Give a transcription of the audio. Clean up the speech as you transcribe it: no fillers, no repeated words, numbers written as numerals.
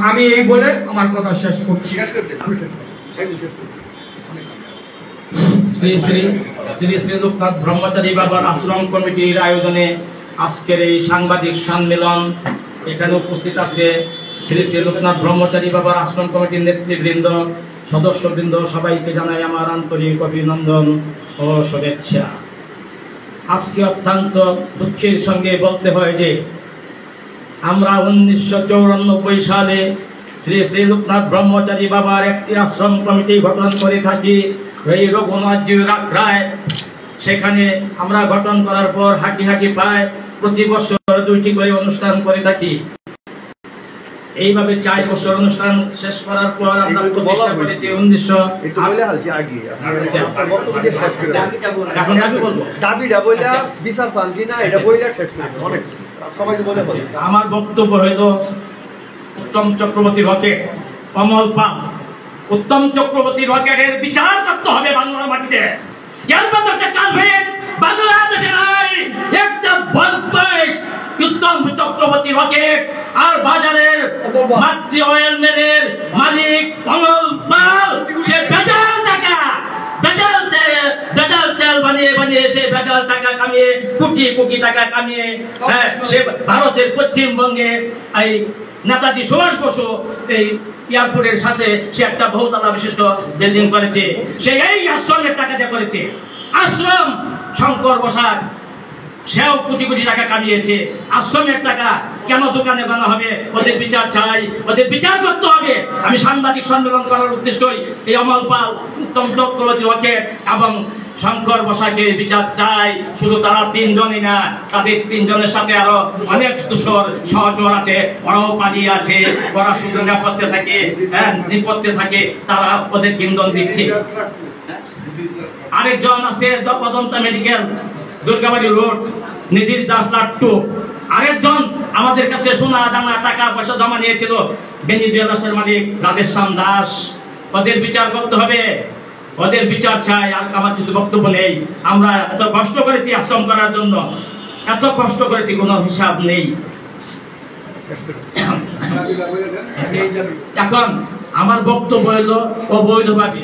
আমি এই বলে আমার কথা শেষ করছি। শ্রী শ্রী শ্রী শ্রী লোকনাথ ব্রহ্মচারী বাবার আশ্রম কমিটির আয়োজনে আজকের এই সাংবাদিক সম্মেলন, এখানে উপস্থিত আছে শ্রী শ্রী লোকনাথ ব্রহ্মচারী বাবার আশ্রম কমিটির নেতৃবৃন্দ, সদস্যবৃন্দ, সবাইকে জানাই আমার আন্তরিক অভিনন্দন ও শুভেচ্ছা। আজকে অত্যন্ত দুঃখের সঙ্গে বলতে হয় যে আমরা 1994 সালে শ্রী শ্রী লোকনাথ ব্রহ্মচারী বাবার একটি আশ্রম কমিটি গঠন করে থাকি এই রঘুনাথজির আখড়ায়। সেখানে আমরা গঠন করার পর হাঁটি হাঁটি পায় প্রতি বছর 2টি করে অনুষ্ঠান করে থাকি। এইভাবে 4 বছর অনুষ্ঠান শেষ করার পর আমরা প্রতিষ্ঠা করেছি 1900। এখন দাবি বলবো, দাবিটা বইলা বিচার পানছি না, এটা বইলা শেষ করব। অনেক সবাইকে বলে বলি আমার বক্তব্য হইল উত্তম চক্রবর্তী রকেট, কমল পাল, উত্তম চক্রবর্তী রকেটের বিচার করতে হবে বাংলার মাটিতে। বাংলাদেশে নাই একটা বদমাইশ উত্তম চক্রবর্তী রকেট আর বাজারের মাতৃ অয়েল মিলের মালিক কমল পাল, সে বেজাল টাকা বেজাল তেল বানিয়ে বানিয়ে সে বেজাল টাকা কামিয়ে কোটি কোটি টাকা কামিয়ে সে ভারতের পশ্চিমবঙ্গে এই নেতাজি সুভাষ বসু এই এয়ারপোর্টের সাথে সে একটা বহুতলা বিশিষ্ট বিল্ডিং করেছে। সে এই আশ্রমের টাকা দিয়ে করেছে। আশ্রম শঙ্কর বসাক সেও কোটি কোটি টাকা কামিয়েছে। আশ্রমের টাকা কেন দোকানে বানা হবে? ওদের বিচার চাই, ওদের বিচার করতে হবে। আমি সাংবাদিক সম্মেলন করার উদ্দেশ্যই এই অমল পাল, উত্তম চক্রবর্তী রকেট এবং শঙ্কর বসাকের বিচার চাই। শুধু তারা 3 জনই না, তাদের 3 জনের সাথে আরো অনেক দূষর সহচর আছে, ওরাও পালিয়ে আছে, ওরা শুধু নিরাপত্তে থাকে, নিরাপত্তে থাকে, তারা ওদের ইন্ধন দিচ্ছে। আরেকজন আছে অজন্তা মেডিকেল, দুর্গাবাড়ি রোড, নিধির দাস লাট্টু। আরেকজন আমাদের কাছে সোনা দানা টাকা পয়সা জমা নিয়েছিল, বেনি জুয়েলার্সের মালিক রাধেশ্যাম দাস। ওদের বিচার করতে হবে, ওদের বিচার চাই। আর আমার কিছু বক্তব্য নেই। আমরা এত কষ্ট করেছি আশ্রম করার জন্য, এত কষ্ট করেছি, কোনো হিসাব নেই। এখন আমার বক্তব্য হলো অবৈধভাবে